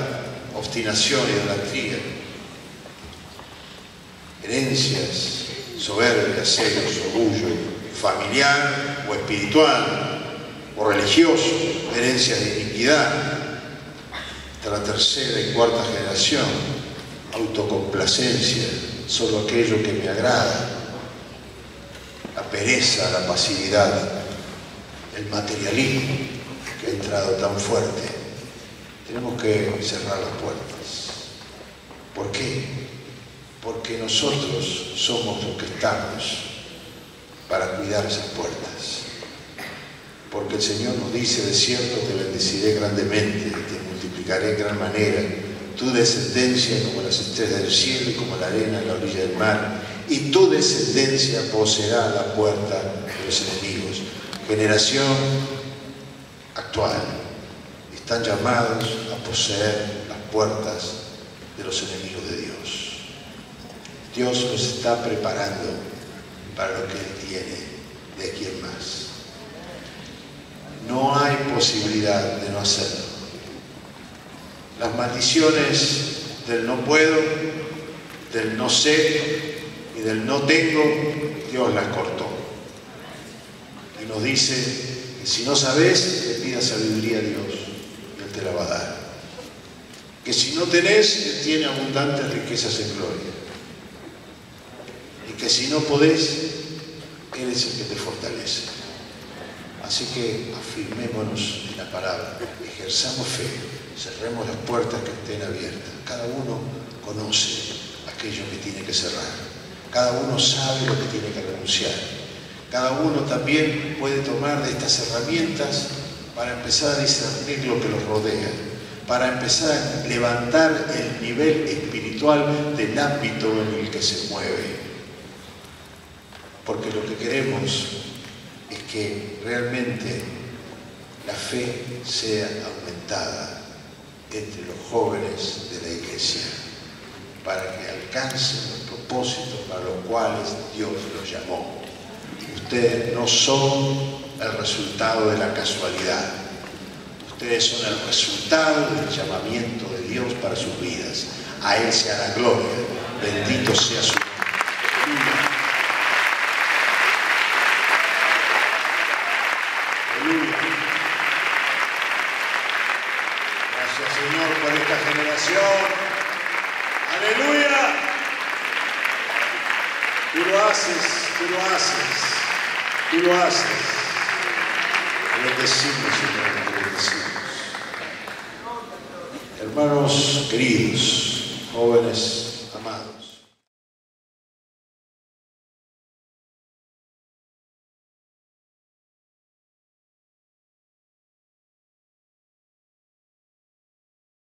obstinación, idolatría, herencias, soberbia, celos, orgullo, familiar o espiritual o religioso, herencias de iniquidad, hasta la tercera y cuarta generación, autocomplacencia, solo aquello que me agrada, la pereza, la pasividad, el materialismo que ha entrado tan fuerte. Tenemos que cerrar las puertas. ¿Por qué? Porque nosotros somos los que estamos para cuidar esas puertas. Porque el Señor nos dice, de cierto te bendeciré grandemente, te multiplicaré en gran manera, tu descendencia como las estrellas del cielo y como la arena en la orilla del mar, y tu descendencia poseerá la puerta de los enemigos. Generación actual, están llamados a poseer las puertas de los enemigos de Dios. Dios los está preparando para lo que Él tiene de aquí en más. No hay posibilidad de no hacerlo. Las maldiciones del no puedo, del no sé y del no tengo, Dios las cortó. Y nos dice que si no sabes, le pidas sabiduría a Dios y Él te la va a dar. Que si no tenés, Él tiene abundantes riquezas en gloria. Y que si no podés, Él es el que te fortalece. Así que afirmémonos en la palabra, ejerzamos fe, cerremos las puertas que estén abiertas. Cada uno conoce aquello que tiene que cerrar. Cada uno sabe lo que tiene que renunciar. Cada uno también puede tomar de estas herramientas para empezar a discernir lo que los rodea, para empezar a levantar el nivel espiritual del ámbito en el que se mueve. Porque lo que queremos es que realmente la fe sea aumentada entre los jóvenes de la iglesia, para que alcancen los propósitos para los cuales Dios los llamó. Ustedes no son el resultado de la casualidad. Ustedes son el resultado del llamamiento de Dios para sus vidas. A Él sea la gloria. Bendito sea su nombre. Aleluya. Gracias, Señor, por esta generación. Aleluya. Tú lo haces, tú lo haces, tú lo haces. Te bendecimos, Señor, te bendecimos. Hermanos queridos, jóvenes,